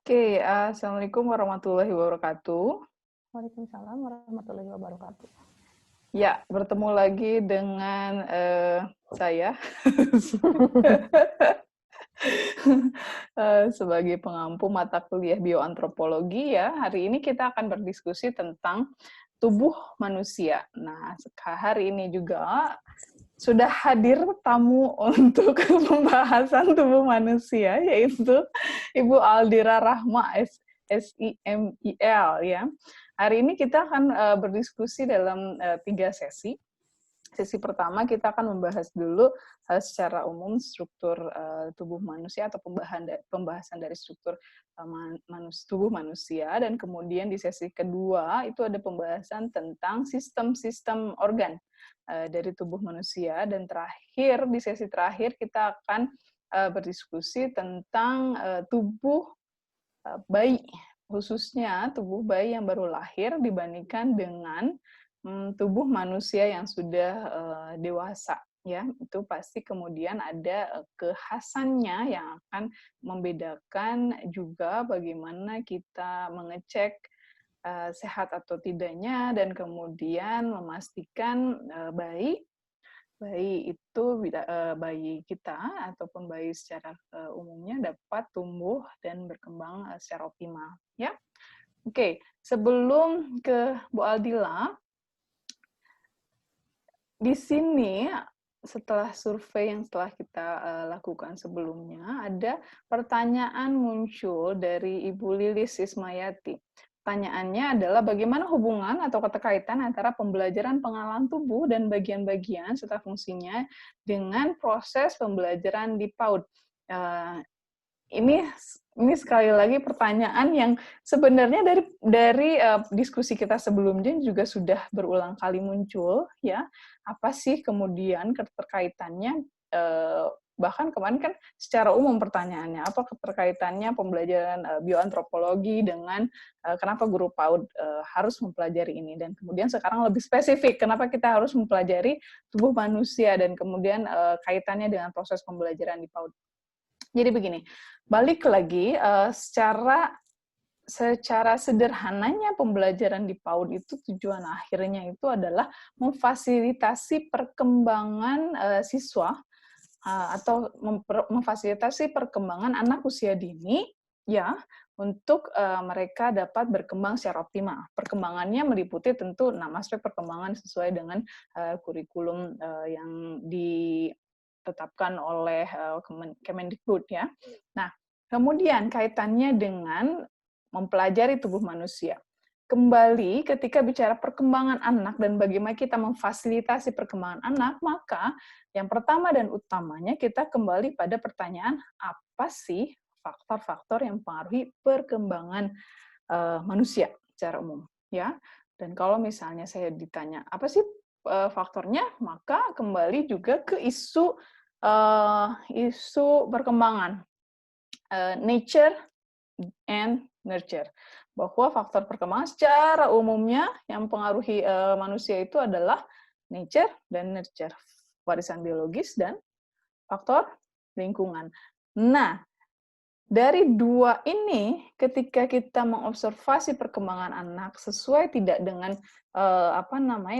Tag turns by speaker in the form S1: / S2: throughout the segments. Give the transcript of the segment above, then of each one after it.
S1: Oke, assalamualaikum warahmatullahi wabarakatuh.
S2: Waalaikumsalam warahmatullahi wabarakatuh.
S1: Ya, bertemu lagi dengan saya sebagai pengampu mata kuliah bioantropologi ya. Hari ini kita akan berdiskusi tentang tubuh manusia. Nah, hari ini juga sudah hadir tamu untuk pembahasan tubuh manusia, yaitu Ibu Aldira Rahma, SIMIL ya. Hari ini kita akan berdiskusi dalam 3 sesi. Sesi pertama kita akan membahas dulu secara umum struktur tubuh manusia atau pembahasan dari struktur tubuh manusia, dan kemudian di sesi kedua itu ada pembahasan tentang sistem-sistem organ dari tubuh manusia, dan terakhir di sesi terakhir kita akan berdiskusi tentang tubuh bayi, khususnya tubuh bayi yang baru lahir dibandingkan dengan tubuh manusia yang sudah dewasa, ya. Itu pasti kemudian ada kekhasannya yang akan membedakan juga bagaimana kita mengecek sehat atau tidaknya, dan kemudian memastikan bayi bayi itu bayi kita ataupun bayi secara umumnya dapat tumbuh dan berkembang secara optimal, ya. Oke, sebelum ke Bu Aldila, di sini setelah survei yang telah kita lakukan sebelumnya, ada pertanyaan muncul dari Ibu Lilis Ismayati. Pertanyaannya adalah bagaimana hubungan atau keterkaitan antara pembelajaran pengenalan tubuh dan bagian-bagian serta fungsinya dengan proses pembelajaran di PAUD. Ini sekali lagi pertanyaan yang sebenarnya dari diskusi kita sebelumnya juga sudah berulang kali muncul, ya. Apa sih kemudian keterkaitannya, bahkan kemarin kan secara umum pertanyaannya, apa keterkaitannya pembelajaran bioantropologi dengan kenapa guru PAUD harus mempelajari ini, dan kemudian sekarang lebih spesifik kenapa kita harus mempelajari tubuh manusia dan kemudian kaitannya dengan proses pembelajaran di PAUD. Jadi begini, balik lagi secara sederhananya pembelajaran di PAUD itu tujuan akhirnya itu adalah memfasilitasi perkembangan siswa atau memfasilitasi perkembangan anak usia dini, ya, untuk mereka dapat berkembang secara optimal. Perkembangannya meliputi tentu 6 aspek perkembangan sesuai dengan kurikulum yang ditetapkan oleh Kemendikbud, ya. Nah, kemudian kaitannya dengan mempelajari tubuh manusia. Kembali ketika bicara perkembangan anak dan bagaimana kita memfasilitasi perkembangan anak, maka yang pertama dan utamanya kita kembali pada pertanyaan, apa sih faktor-faktor yang mempengaruhi perkembangan manusia secara umum, ya. Dan kalau misalnya saya ditanya apa sih faktornya, maka kembali juga ke isu perkembangan, nature and nurture, bahwa faktor perkembangan secara umumnya yang mempengaruhi manusia itu adalah nature dan nurture, warisan biologis dan faktor lingkungan. Nah, dari dua ini, ketika kita mengobservasi perkembangan anak sesuai tidak dengan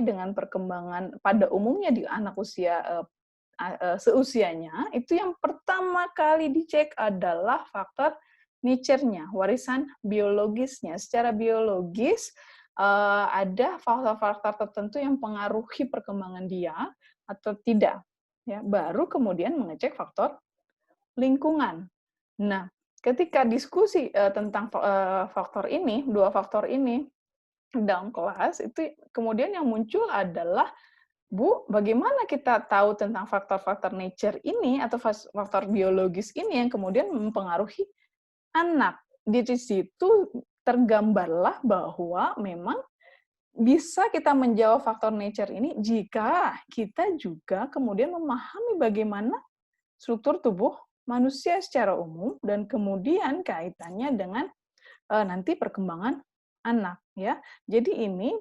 S1: dengan perkembangan pada umumnya di anak usia seusianya, itu yang pertama kali dicek adalah faktor nature-nya, warisan biologisnya. Secara biologis ada faktor-faktor tertentu yang mempengaruhi perkembangan dia atau tidak, ya. Baru kemudian mengecek faktor lingkungan. Nah, ketika diskusi tentang faktor ini, dua faktor ini dalam kelas, itu kemudian yang muncul adalah, Bu, bagaimana kita tahu tentang faktor-faktor nature ini atau faktor biologis ini yang kemudian mempengaruhi anak? Di situ tergambarlah bahwa memang bisa kita menjawab faktor nature ini jika kita juga kemudian memahami bagaimana struktur tubuh manusia secara umum dan kemudian kaitannya dengan nanti perkembangan anak, ya. Jadi ini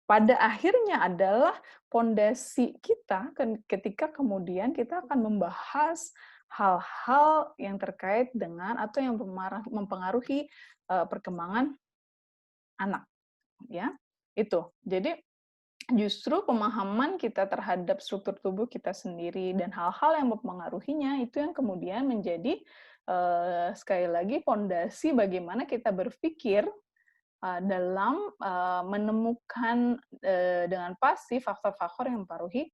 S1: pada akhirnya adalah pondasi kita ketika kemudian kita akan membahas hal-hal yang terkait dengan atau yang mempengaruhi perkembangan anak, ya. Itu. Jadi justru pemahaman kita terhadap struktur tubuh kita sendiri dan hal-hal yang mempengaruhinya itu yang kemudian menjadi sekali lagi pondasi bagaimana kita berpikir dalam menemukan dengan pasti faktor-faktor yang mempengaruhi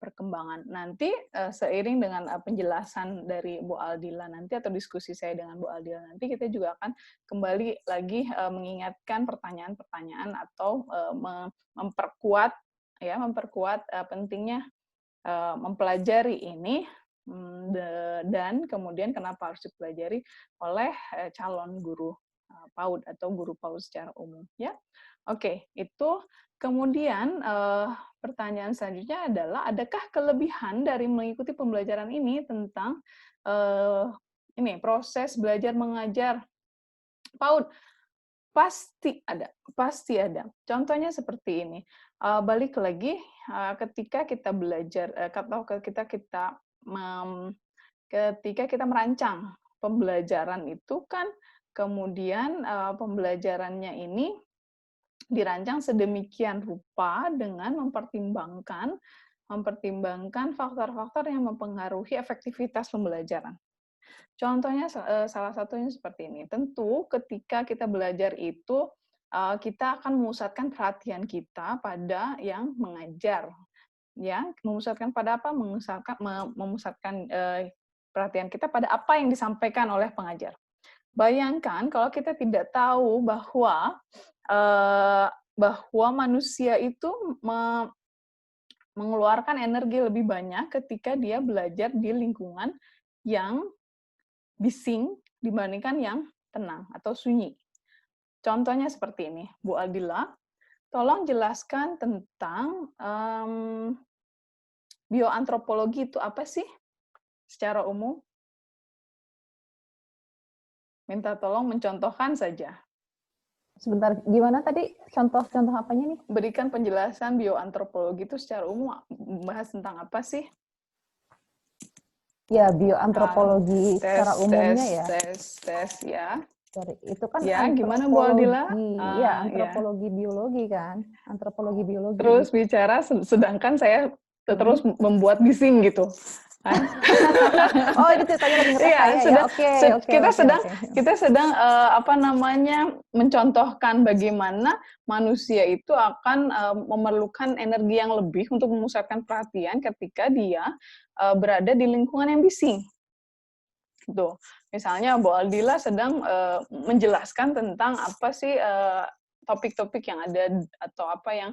S1: perkembangan. Nanti seiring dengan penjelasan dari Bu Aldila nanti atau diskusi saya dengan Bu Aldila nanti, kita juga akan kembali lagi mengingatkan pertanyaan-pertanyaan atau memperkuat pentingnya mempelajari ini dan kemudian kenapa harus dipelajari oleh calon guru PAUD atau guru PAUD secara umum, ya. Oke, itu kemudian pertanyaan selanjutnya adalah adakah kelebihan dari mengikuti pembelajaran ini tentang ini proses belajar mengajar PAUD? Pasti ada, pasti ada. Contohnya seperti ini. Balik lagi ketika kita belajar atau ketika kita merancang pembelajaran itu kan kemudian pembelajarannya ini dirancang sedemikian rupa dengan mempertimbangkan faktor-faktor yang mempengaruhi efektivitas pembelajaran. Contohnya salah satunya seperti ini. Tentu ketika kita belajar itu kita akan memusatkan perhatian kita pada yang mengajar, ya. Memusatkan pada apa? Memusatkan perhatian kita pada apa yang disampaikan oleh pengajar. Bayangkan kalau kita tidak tahu bahwa manusia itu mengeluarkan energi lebih banyak ketika dia belajar di lingkungan yang bising dibandingkan yang tenang atau sunyi. Contohnya seperti ini, Bu Aldila, tolong jelaskan tentang bioantropologi itu apa sih secara umum? Minta tolong mencontohkan saja.
S2: Sebentar, gimana tadi contoh-contoh apanya nih?
S1: Berikan penjelasan bioantropologi itu secara umum membahas tentang apa sih?
S2: Ya, bioantropologi secara umumnya ya.
S1: Tes, ya.
S2: Sorry, itu kan
S1: Ya, gimana Bu
S2: antropologi,
S1: Aldila?
S2: ya antropologi biologi kan, antropologi biologi.
S1: Terus bicara, sedangkan saya terus membuat bising gitu.
S2: Oh, ini ceritanya lagi ngetes
S1: Iya,
S2: saya ya. Oke.
S1: Kita sedang mencontohkan bagaimana manusia itu akan memerlukan energi yang lebih untuk memusatkan perhatian ketika dia berada di lingkungan yang bising. Gitu. Misalnya Bu Aldila sedang menjelaskan tentang apa sih topik-topik yang ada atau apa yang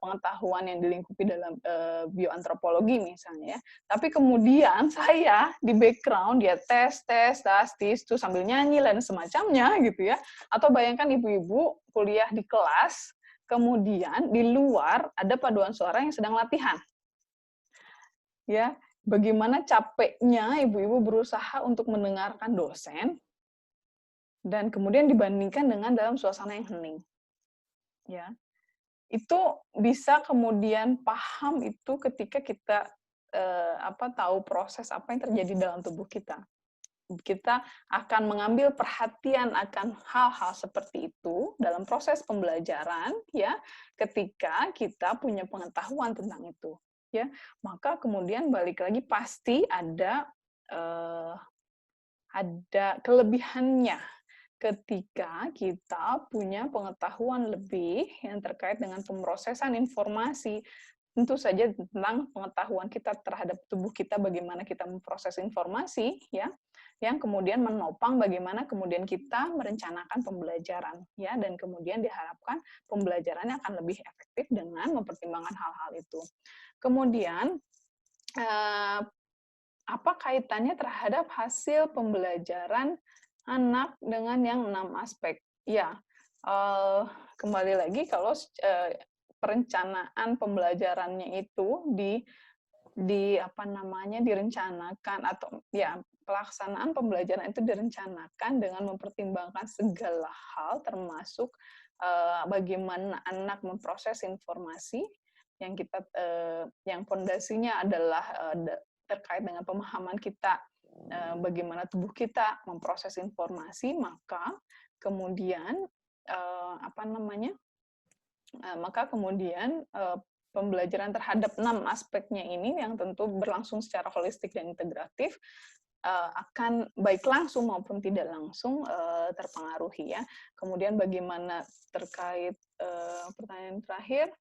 S1: pengetahuan yang dilingkupi dalam bioantropologi misalnya ya. Tapi kemudian saya di background dia tes tuh sambil nyanyi dan semacamnya gitu ya. Atau bayangkan ibu-ibu kuliah di kelas, kemudian di luar ada paduan suara yang sedang latihan. Ya, bagaimana capeknya ibu-ibu berusaha untuk mendengarkan dosen dan kemudian dibandingkan dengan dalam suasana yang hening. Ya, itu bisa kemudian paham itu ketika kita tahu proses apa yang terjadi dalam tubuh kita. Kita akan mengambil perhatian akan hal-hal seperti itu dalam proses pembelajaran, ya, ketika kita punya pengetahuan tentang itu, ya. Maka kemudian balik lagi pasti ada kelebihannya ketika kita punya pengetahuan lebih yang terkait dengan pemrosesan informasi, tentu saja tentang pengetahuan kita terhadap tubuh kita, bagaimana kita memproses informasi, ya, yang kemudian menopang bagaimana kemudian kita merencanakan pembelajaran, ya, dan kemudian diharapkan pembelajarannya akan lebih efektif dengan mempertimbangkan hal-hal itu. Kemudian, apa kaitannya terhadap hasil pembelajaran anak dengan yang 6 aspek? Ya, kembali lagi kalau perencanaan pembelajarannya itu direncanakan atau ya pelaksanaan pembelajaran itu direncanakan dengan mempertimbangkan segala hal termasuk bagaimana anak memproses informasi yang yang fondasinya adalah terkait dengan pemahaman kita bagaimana tubuh kita memproses informasi, maka kemudian pembelajaran terhadap 6 aspeknya ini yang tentu berlangsung secara holistik dan integratif akan baik langsung maupun tidak langsung terpengaruhi ya. Kemudian bagaimana terkait pertanyaan terakhir,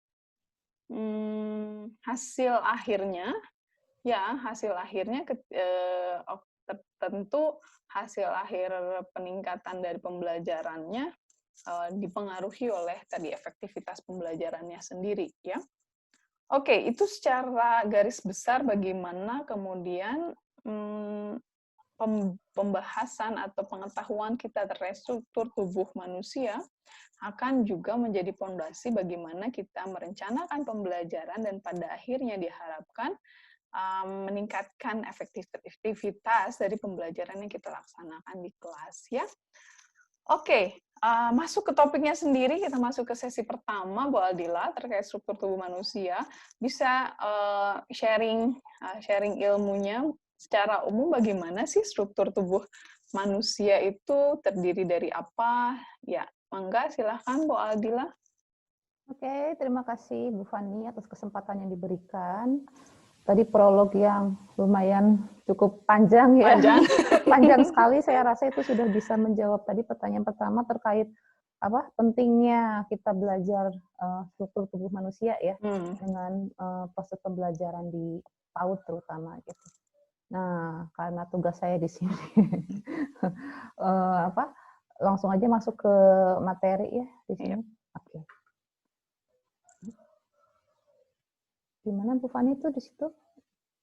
S1: hasil akhirnya tentu hasil akhir peningkatan dari pembelajarannya dipengaruhi oleh tadi efektivitas pembelajarannya sendiri ya. Oke, itu secara garis besar bagaimana kemudian pembahasan atau pengetahuan kita terkait struktur tubuh manusia akan juga menjadi fondasi bagaimana kita merencanakan pembelajaran dan pada akhirnya diharapkan meningkatkan efektivitas dari pembelajaran yang kita laksanakan di kelas ya. Oke, masuk ke topiknya sendiri, kita masuk ke sesi pertama, Bu Aldila, terkait struktur tubuh manusia. Bisa sharing ilmunya secara umum bagaimana sih struktur tubuh manusia itu terdiri dari apa? Ya, mangga silahkan Bu Aldila.
S2: Oke, terima kasih Bu Fani atas kesempatan yang diberikan. Tadi prolog yang lumayan cukup panjang ya. Panjang sekali, saya rasa itu sudah bisa menjawab tadi pertanyaan pertama terkait pentingnya kita belajar struktur tubuh manusia ya dengan proses pembelajaran di PAUD terutama gitu. Nah, karena tugas saya di sini langsung aja masuk ke materi ya di sini. Oke. Gimana Bu Fani itu di situ?